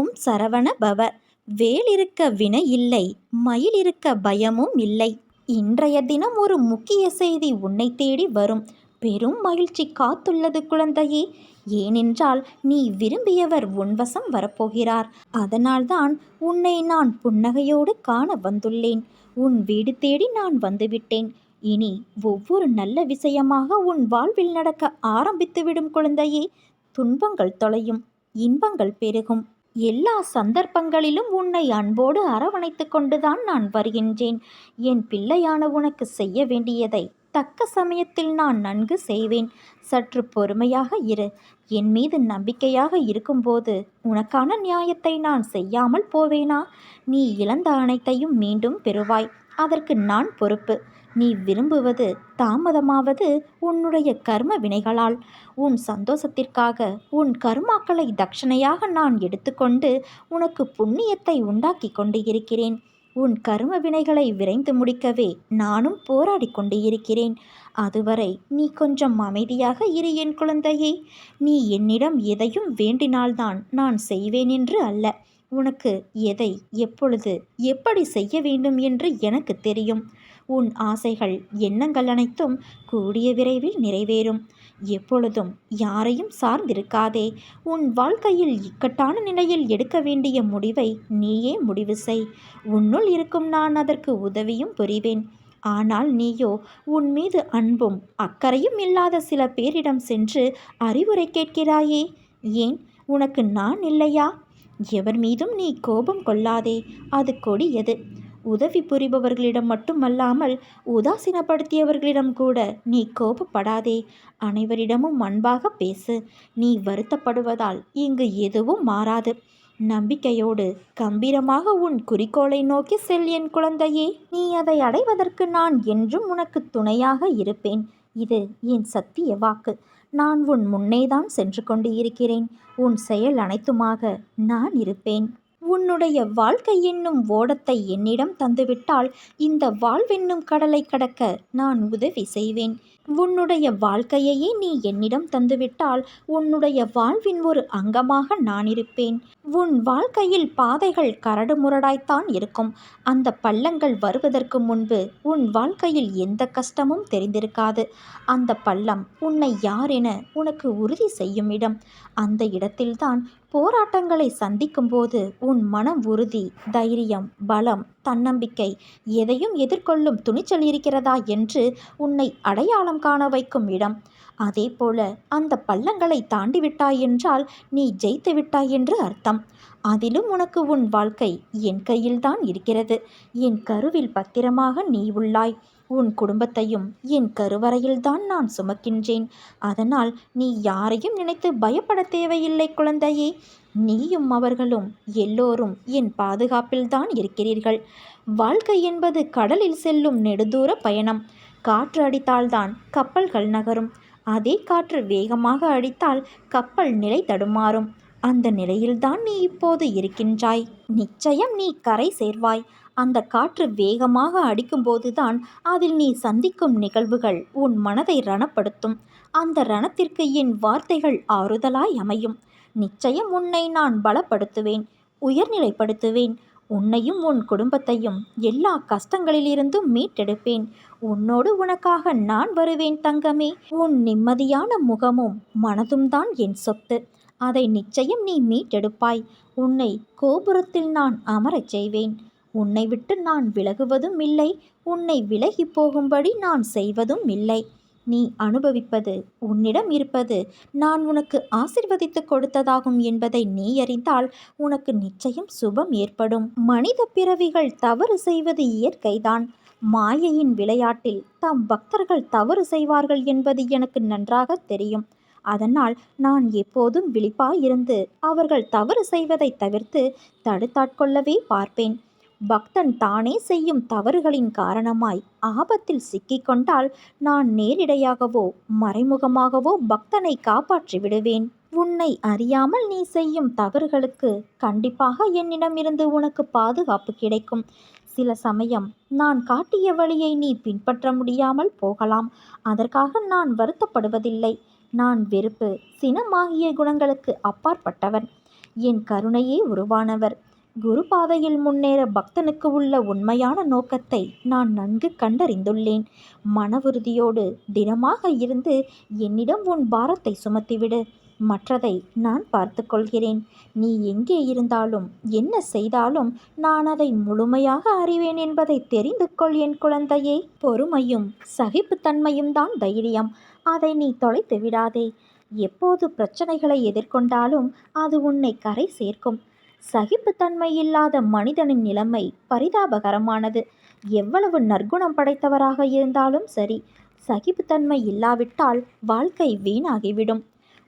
ஓம் சரவண பவ. வேல் இருக்க வினை இல்லை, மயில் இருக்க பயமும் இல்லை. இன்றைய தினம் ஒரு முக்கிய செய்தி உன்னை தேடி வரும். பெரும் மகிழ்ச்சி காத்துள்ளது குழந்தையே. ஏனென்றால் நீ விரும்பியவர் உன்வசம் வரப்போகிறார். அதனால்தான் உன்னை நான் புன்னகையோடு காண வந்துள்ளேன். உன் வீடு தேடி நான் வந்துவிட்டேன். இனி ஒவ்வொரு நல்ல விஷயமாக உன் வாழ்வில் நடக்க ஆரம்பித்துவிடும் குழந்தையே. துன்பங்கள் தொலையும், இன்பங்கள் பெருகும். எல்லா சந்தர்ப்பங்களிலும் உன்னை அன்போடு அரவணைத்து கொண்டுதான் நான் வருகின்றேன். என் பிள்ளையான உனக்கு செய்ய வேண்டியதை தக்க சமயத்தில் நான் நன்கு செய்வேன். சற்று பொறுமையாக இரு. என் மீது நம்பிக்கையாக இருக்கும்போது உனக்கான நியாயத்தை நான் செய்யாமல் போவேனா? நீ இழந்த அனைத்தையும் மீண்டும் பெறுவாய். அதற்கு நான் பொறுப்பு. நீ விரும்புவது தாமதமாவது உன்னுடைய கர்ம வினைகளால். உன் சந்தோஷத்திற்காக உன் கர்மாக்களை தட்சணையாக நான் எடுத்துக்கொண்டு உனக்கு புண்ணியத்தை உண்டாக்கி கொண்டு இருக்கிறேன். உன் கர்ம வினைகளை விரைந்து முடிக்கவே நானும் போராடி கொண்டு இருக்கிறேன். அதுவரை நீ கொஞ்சம் அமைதியாக இரு என் குழந்தையே. நீ என்னிடம் எதையும் வேண்டினால்தான் நான் செய்வேன் என்று அல்ல. உனக்கு எதை எப்பொழுது எப்படி செய்ய வேண்டும் என்று எனக்கு தெரியும். உன் ஆசைகள் எண்ணங்கள் அனைத்தும் கூடிய விரைவில் நிறைவேறும். எப்பொழுதும் யாரையும் சார்ந்திருக்காதே. உன் வாழ்க்கையில் இக்கட்டான நிலையில் எடுக்க வேண்டிய முடிவை நீயே முடிவு செய். உன்னுள் இருக்கும் நான் அதற்கு உதவியும் புரிவேன். ஆனால் நீயோ உன் மீது அன்பும் அக்கறையும் இல்லாத சில பேரிடம் சென்று அறிவுரை கேட்கிறாயே. ஏன், உனக்கு நான் இல்லையா? எவர் மீதும் நீ கோபம் கொள்ளாதே. அது கொடியது. உதவி புரிபவர்களிடம் மட்டுமல்லாமல் உதாசீனப்படுத்தியவர்களிடம் கூட நீ கோபப்படாதே. அனைவரிடமும் அன்பாக பேசு. நீ வருத்தப்படுவதால் இங்கு எதுவும் மாறாது. நம்பிக்கையோடு கம்பீரமாக உன் குறிக்கோளை நோக்கி செல் என் குழந்தையே. நீ அதை அடைவதற்கு நான் என்றும் உனக்கு துணையாக இருப்பேன். இது என் சத்திய வாக்கு. நான் உன் முன்னேதான் சென்று கொண்டு இருக்கிறேன். உன் செயல் அனைத்துமாக நான் இருப்பேன். உன்னுடைய வாழ்க்கை என்னும் ஓடத்தை என்னிடம் தந்துவிட்டால் இந்த வாழ்வென்னும் கடலை கடக்க நான் உதவி செய்வேன். உன்னுடைய வாழ்க்கையையே நீ என்னிடம் தந்துவிட்டால் உன்னுடைய வாழ்வின் ஒரு அங்கமாக நான் இருப்பேன். உன் வாழ்க்கையில் பாதைகள் கரடு முரடாய்த்தான் இருக்கும். அந்த பள்ளங்கள் வருவதற்கு முன்பு உன் வாழ்க்கையில் எந்த கஷ்டமும் தெரிந்திருக்காது. அந்த பள்ளம் உன்னை யார் என உனக்கு உறுதி செய்யும் இடம். அந்த இடத்தில்தான் போராட்டங்களை சந்திக்கும் போது உன் மனம் உறுதி, தைரியம், பலம், தன்னம்பிக்கை எதையும் எதிர்கொள்ளும் துணிச்சல் இருக்கிறதா என்று உன்னை அடையாளம் காண வைக்கும் இடம். அதே போல அந்த பள்ளங்களை தாண்டிவிட்டாய் என்றால் நீ ஜெயித்து விட்டாய் என்று அர்த்தம். அதிலும் உனக்கு உன் வாழ்க்கை என் கையில்தான் இருக்கிறது. என் கருவில் பத்திரமாக நீ உள்ளாய். உன் குடும்பத்தையும் என் கருவறையில்தான் நான் சுமக்கின்றேன். அதனால் நீ யாரையும் நினைத்து பயப்பட தேவையில்லை குழந்தையே. நீயும் அவர்களும் எல்லோரும் என் பாதுகாப்பில்தான் இருக்கிறீர்கள். வாழ்க்கை என்பது கடலில் செல்லும் நெடுதூர பயணம். காற்று அடித்தால்தான் கப்பல்கள் நகரும். அதே காற்று வேகமாக அடித்தால் கப்பல் நிலை தடுமாறும். அந்த நிலையில்தான் நீ இப்போது இருக்கின்றாய். நிச்சயம் நீ கரை சேர்வாய். அந்த காற்று வேகமாக அடிக்கும்போதுதான் அதில் நீ சந்திக்கும் நிகழ்வுகள் உன் மனதை ரணப்படுத்தும். அந்த ரணத்திற்கு என் வார்த்தைகள் ஆறுதலாய் அமையும். நிச்சயம் உன்னை நான் பலப்படுத்துவேன், உயர்நிலைப்படுத்துவேன். உன்னையும் உன் குடும்பத்தையும் எல்லா கஷ்டங்களிலிருந்தும் மீட்டெடுப்பேன். உன்னோடு உனக்காக நான் வருவேன் தங்கமே. உன் நிம்மதியான முகமும் மனதும் தான் என் சொத்து. அதை நிச்சயம் நீ மீட்டெடுப்பாய். உன்னை கோபுரத்தில் நான் அமரச் செய்வேன். உன்னை விட்டு நான் விலகுவதும் இல்லை. உன்னை விலகி போகும்படி நான் செய்வதும் இல்லை. நீ அனுபவிப்பது, உன்னிடம் இருப்பது நான் உனக்கு ஆசிர்வதித்து கொடுத்ததாகும் என்பதை நீ அறிந்தால் உனக்கு நிச்சயம் சுபம் ஏற்படும். மனித பிறவிகள் தவறு செய்வது இயற்கைதான். மாயையின் விளையாட்டில் தம் பக்தர்கள் தவறு செய்வார்கள் என்பது எனக்கு நன்றாக தெரியும். அதனால் நான் எப்போதும் விழிப்பாயிருந்து அவர்கள் தவறு செய்வதை தவிர்த்து தடுத்தாட்கொள்ளவே பார்ப்பேன். பக்தன் தானே செய்யும் தவறுகளின் காரணமாய் ஆபத்தில் சிக்கிக்கொண்டால் நான் நேரிடையாகவோ மறைமுகமாகவோ பக்தனை காப்பாற்றி விடுவேன். உன்னை அறியாமல் நீ செய்யும் தவறுகளுக்கு கண்டிப்பாக என்னிடமிருந்து உனக்கு பாதுகாப்பு கிடைக்கும். சில சமயம் நான் காட்டிய வழியை நீ பின்பற்ற முடியாமல் போகலாம். அதற்காக நான் வருத்தப்படுவதில்லை. நான் வெறுப்பு, சினம் ஆகிய குணங்களுக்கு அப்பாற்பட்டவன். என் கருணையே உருவானவர். குரு பாதையில் முன்னேற பக்தனுக்கு உள்ள உண்மையான நோக்கத்தை நான் நன்கு கண்டறிந்துள்ளேன். மன உறுதியோடு திடமாக இருந்து என்னிடம் உன் பாரத்தை சுமத்திவிடு. மற்றதை நான் பார்த்து கொள்கிறேன். நீ எங்கே இருந்தாலும் என்ன செய்தாலும் நான் அதை முழுமையாக அறிவேன் என்பதை தெரிந்து கொள் என் குழந்தையே. பொறுமையும் சகிப்புத்தன்மையும் தான் தைரியம். அதை நீ தொலைத்து விடாதே. எப்போது பிரச்சனைகளை எதிர்கொண்டாலும் அது உன்னை கரை சேர்க்கும். சகிப்புத்தன்மை இல்லாத மனிதனின் நிலைமை பரிதாபகரமானது. எவ்வளவு நற்குணம் படைத்தவராக இருந்தாலும் சரி, சகிப்புத்தன்மை இல்லாவிட்டால் வாழ்க்கை வீணாகிவிடும்.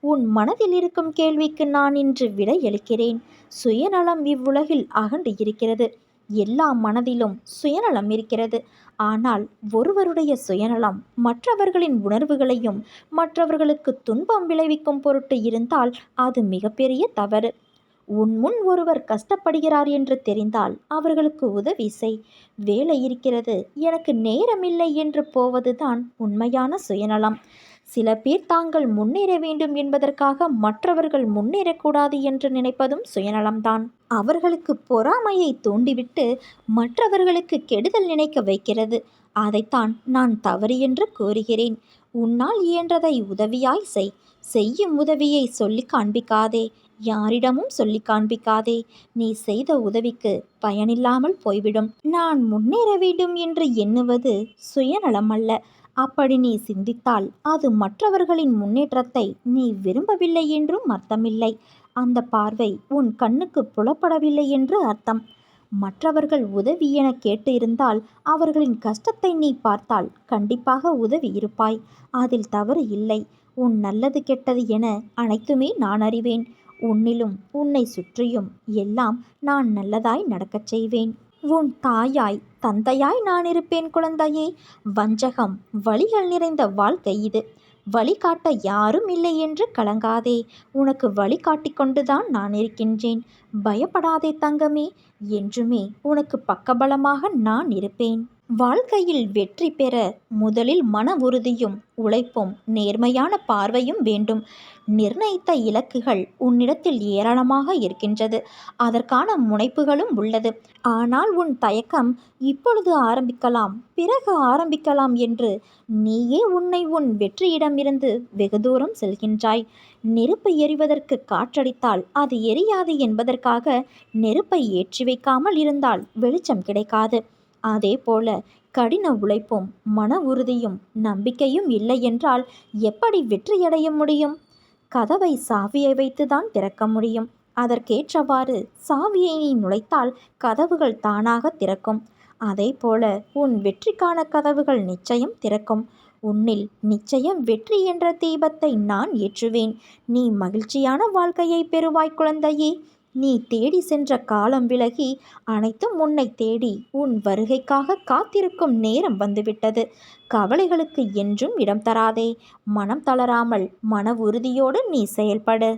உன் மனதில் இருக்கும் கேள்விக்கு நான் இன்று விடையளிக்கிறேன். சுயநலம் இவ்வுலகில் அகன்று இருக்கிறது. எல்லா மனதிலும் சுயநலம் இருக்கிறது. ஆனால் ஒருவருடைய சுயநலம் மற்றவர்களின் உணர்வுகளையும் மற்றவர்களுக்கு துன்பம் விளைவிக்கும் பொருட்டு இருந்தால் அது மிகப்பெரிய தவறு. உன் முன் ஒருவர் கஷ்டப்படுகிறார் என்று தெரிந்தால் அவர்களுக்கு உதவி செய். வேலை இருக்கிறது, எனக்கு நேரமில்லை என்று போவதுதான் உண்மையான சுயநலம். சில பேர் தாங்கள் முன்னேற வேண்டும் என்பதற்காக மற்றவர்கள் முன்னேறக்கூடாது என்று நினைப்பதும் சுயநலம்தான். அவர்களுக்கு பொறாமையை தூண்டிவிட்டு மற்றவர்களுக்கு கெடுதல் நினைக்க வைக்கிறது. அதைத்தான் நான் தவறு என்று கூறுகிறேன். உன்னால் இயன்றதை உதவியாய் செய். செய்யும் உதவியை சொல்லி காண்பிக்காதே. யாரிடமும் சொல்லி காண்பிக்காதே. நீ செய்த உதவிக்கு பயனில்லாமல் போய்விடும். நான் முன்னேற வேண்டும் என்று எண்ணுவது சுயநலம் அல்ல. அப்படி நீ சிந்தித்தால் அது மற்றவர்களின் முன்னேற்றத்தை நீ விரும்பவில்லை என்றும் அர்த்தமில்லை. அந்த பார்வை உன் கண்ணுக்கு புலப்படவில்லை என்று அர்த்தம். மற்றவர்கள் உதவி என கேட்டு இருந்தால் அவர்களின் கஷ்டத்தை நீ பார்த்தால் கண்டிப்பாக உதவி இருப்பாய். அதில் தவறு இல்லை. உன் நல்லது கெட்டது என அனைத்துமே நான் அறிவேன். உன்னிலும் உன்னை சுற்றியும் எல்லாம் நான் நல்லதாய் நடக்கச் செய்வேன். உன் தாயாய் தந்தையாய் நான் இருப்பேன் குழந்தையே. வஞ்சகம் வழிகள் நிறைந்த வாழ்க்கை இது. வழிகாட்ட யாரும் இல்லை என்று கலங்காதே. உனக்கு வழிகாட்டி கொண்டுதான் நான் இருக்கின்றேன். பயப்படாதே தங்கமே. என்றுமே உனக்கு பக்கபலமாக நான் இருப்பேன். வாழ்க்கையில் வெற்றி பெற முதலில் மன உறுதியும் உழைப்பும் நேர்மையான பார்வையும் வேண்டும். நிர்ணயித்த இலக்குகள் உன்னிடத்தில் ஏராளமாக இருக்கின்றது. அதற்கான முனைப்புகளும் உள்ளது. ஆனால் உன் தயக்கம் இப்பொழுது ஆரம்பிக்கலாம், பிறகு ஆரம்பிக்கலாம் என்று நீயே உன்னை உன் வெற்றியிடமிருந்து வெகு தூரம் செல்கின்றாய். நெருப்பு எரிவதற்கு காற்றடித்தால் அது எரியாது என்பதற்காக நெருப்பை ஏற்றி வைக்காமல் இருந்தால் வெளிச்சம் கிடைக்காது. அதே போல கடின உழைப்பும் மன உறுதியும் நம்பிக்கையும் இல்லை என்றால் எப்படி வெற்றியடைய முடியும்? கதவை சாவியை வைத்துதான் திறக்க முடியும். அதற்கேற்றவாறு சாவியை நீ நுழைத்தால் கதவுகள் தானாக திறக்கும். அதே போல உன் வெற்றிக்கான கதவுகள் நிச்சயம் திறக்கும். உன்னில் நிச்சயம் வெற்றி என்ற தீபத்தை நான் ஏற்றுவேன். நீ மகிழ்ச்சியான வாழ்க்கையை பெறுவாய் குழந்தையே. நீ தேடி சென்ற காலம் விலகி அனைத்தும் உன்னை தேடி உன் வருகைக்காக காத்திருக்கும் நேரம் வந்துவிட்டது. கவலைகளுக்கு என்றும் இடம் தராதே. மனம் தளராமல் மன உறுதியோடு நீ செயல்படு.